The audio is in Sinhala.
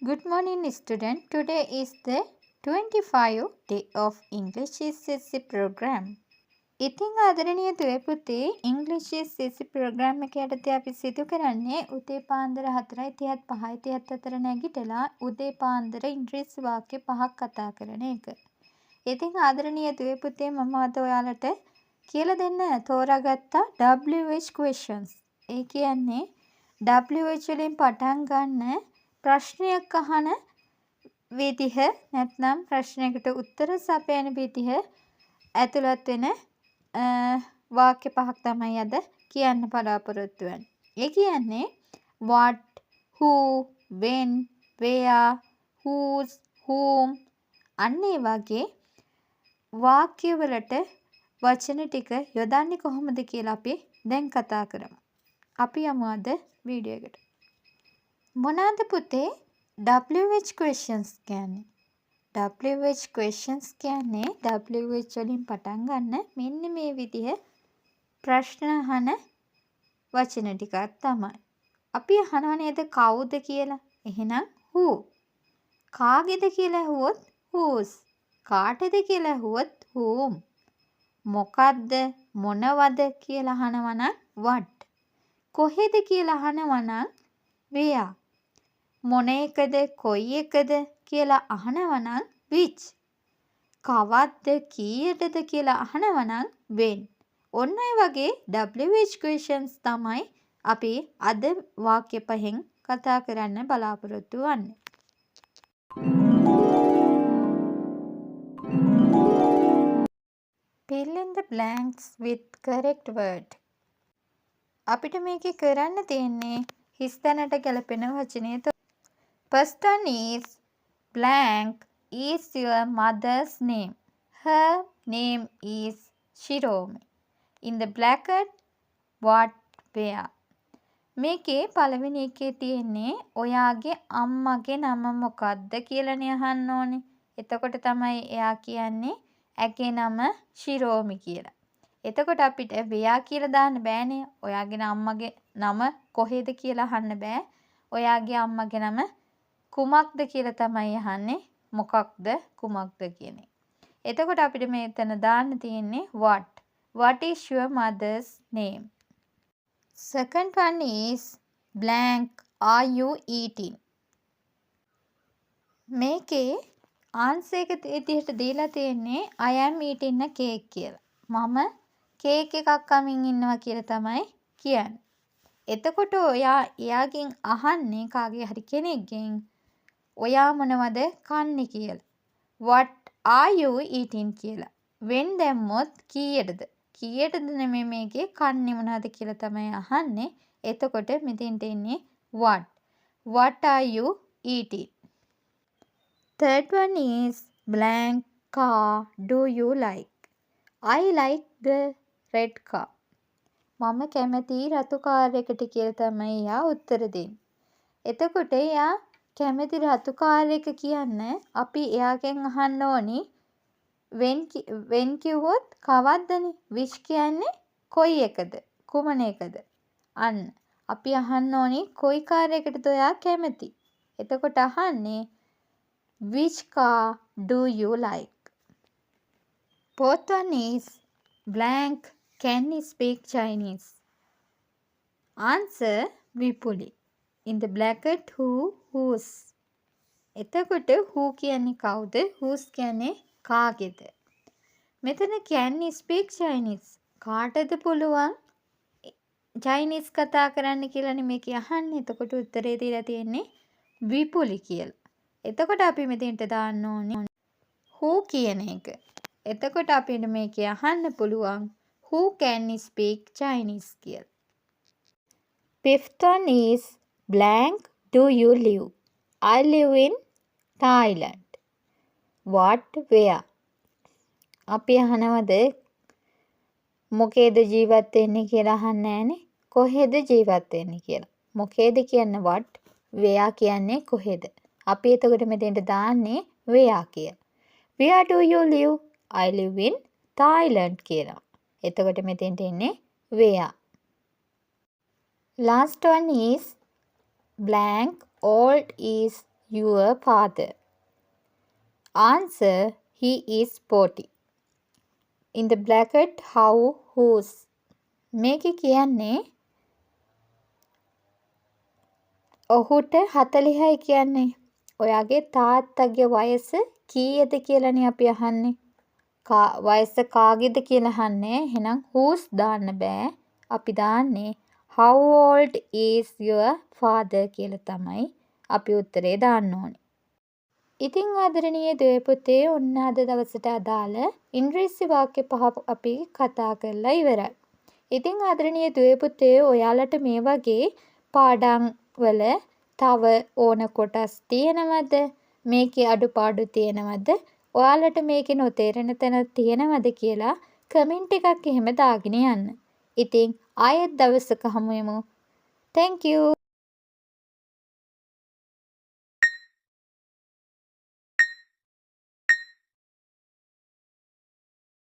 Good morning, student. Today is the 25th day of English SSC program. ඉතින් ආදරණීය දුවේ පුතේ English SSC program එක යටතේ අපි සිදු කරන්නේ උදේ පාන්දර 4:30 5:30 අතර නැගිටලා උදේ පාන්දර ඉංග්‍රීසි වාක්‍ය 5ක් කතා කරන එක. ඉතින් ආදරණීය දුවේ පුතේ මම අද ඔයාලට කියලා දෙන්න තෝරාගත්තා WH questions. ඒ කියන්නේ WH වලින් පටන් ගන්න ප්‍රශ්නයක් අහන විදිහ නැත්නම් ප්‍රශ්නයකට උත්තර සපයන විදිහ ඇතුළත් වෙන වාක්‍ය පහක් තමයි අද කියන්න බලාපොරොත්තු වෙන්නේ. ඒ කියන්නේ what, who, when, where, whose, whom අන්න ඒ වගේ වාක්‍ය වලට වචන ටික යොදන්නේ කොහොමද කියලා අපි දැන් කතා කරමු. අපි යමු අද වීඩියෝ එකට. මොනවාද පුතේ WH questions කියන්නේ? WH questions කියන්නේ WH වලින් පටන් ගන්න මෙන්න මේ විදිහ ප්‍රශ්න අහන වචන ටිකක් තමයි. අපි අහනවා නේද කවුද කියලා? එහෙනම් who. කාගේද කියලා ඇහුවොත් whose. කාටද කියලා ඇහුවොත් whom. මොකද්ද මොනවද කියලා අහනවා නම් what. කොහෙද කියලා අහනවා නම් where. මොන එකද කොයි එකද කියලා අහනවා නම් which. කවද්ද කීයටද කියලා අහනවා නම් when. ඔන්න ඔය වගේ WH questions තමයි අපි අද වාක්‍ය පහෙන් කතා කරන්න බලාපොරොත්තු වෙන්නේ. Fill in the blanks with correct word. අපිට මේකේ කරන්න තියෙන්නේ හිස් තැනට ගැලපෙන වචනය. First one is blank is your mother's name. Her name is Shiromi. In the bracket, what, where. මේකේ පළවෙනි එකේ තියෙන්නේ ඔයාගේ අම්මගේ නම මොකක්ද කියලානේ අහන්න ඕනේ. එතකොට තමයි එයා කියන්නේ ඇගේ නම ශිරෝමි කියලා. එතකොට අපිට where කියලා දාන්න බෑනේ. ඔයාගේ අම්මගේ නම කොහෙද කියලා අහන්න බෑ. ඔයාගේ අම්මගේ නම කුමක්ද කියලා තමයි අහන්නේ. මොකක්ද කුමක්ද කියන එක. එතකොට අපිට මෙතන දාන්න තියෙන්නේ what. What is your mother's name? Second one is blank are you eating? මේකේ answer එක විදිහට දීලා තියෙන්නේ I am eating a cake කියලා. මම කේක් එකක් කමින් ඉන්නවා කියලා තමයි කියන්නේ. එතකොට ඔයා එයාගෙන් අහන්නේ කාගේ හරි කෙනෙක්ගෙන් ඔයා මොනවද කන්නේ කියලා. What are you eating කියලා. when දැම්මොත් කීයටද? කීයටද නෙමෙයි මේකේ කන්නේ මොනවද කියලා තමයි අහන්නේ. එතකොට මෙතෙන්ට එන්නේ what. What are you eating? Third one is blank car do you like? I like the red car. මම කැමති රතු කාර් එකට කියලා තමයි එයා උත්තර දෙන්නේ. එතකොට එයා කැමති රතු කාර් එක කියන්න අපි එයාගෙන් අහන්න ඕනි when කිව්වොත් කවද්දනේ. which කියන්නේ කොයි එකද කුමන එකද. අන්න අපි අහන්න ඕනි කොයි කාර් එකටද ඔයා කැමති. එතකොට අහන්නේ which car do you like? Fourth one is blank can you speak Chinese? Answer Vipuli. In the bracket who, whose. එතකොට who කියන්නේ කවුද? whose කියන්නේ කාගේද? මෙතන can you speak Chinese? කාටද පුළුවන් Chinese කතා කරන්න කියලානේ මේක අහන්නේ. එතකොට උත්තරේ දීලා තියෙන්නේ විපුලි කියලා. එතකොට අපි මෙතෙන්ට දාන්න ඕනේ who කියන එක. එතකොට අපිට මේකේ අහන්න පුළුවන් who can speak Chinese කියලා. Fifth one is blank do you live? I live in Thailand. What, where? අපි අහනවද මොකේද ජීවත් වෙන්නේ කියලා අහන්නේ නැහනේ. කොහෙද ජීවත් වෙන්නේ කියලා. මොකේද කියන්නේ what, where කියන්නේ කොහෙද. අපි එතකොට මෙතෙන්ට දාන්නේ where කියලා. Where do you live? I live in Thailand කියලා. එතකොට මෙතෙන්ට එන්නේ where. Last one is blank old is your father? Answer, he is 40. In the bracket, how, whose. මේකේ කියන්නේ ඔහුට 40යි කියන්නේ. ඔයාගේ තාත්තගේ වයස කීයද කියලානේ අපි අහන්නේ. වයස කාගේද කියලා අහන්නේ. එහෙනම් whose දාන්න බෑ. අපි දාන්නේ how old is your father කියලා තමයි අපි උත්තරේ දාන්න ඕනේ. ඉතින් ආදරණීය දුවේ පුතේ ඔන්න අද දවසට අදාළ ඉංග්‍රීසි වාක්‍ය 5 අපි කතා කරලා ඉවරයි. ඉතින් ආදරණීය දුවේ පුතේ ඔයාලට මේ වගේ පාඩම් වල තව ඕන කොටස් තියෙනවද? මේකේ අඩුපාඩු තියෙනවද? ඔයාලට මේකේ නොතේරෙන තැන තියෙනවද කියලා කමෙන්ට් එකක් එහෙම දාගෙන යන්න. ඉතින් ආයෙත් දවසක හමු වෙමු. Thank you.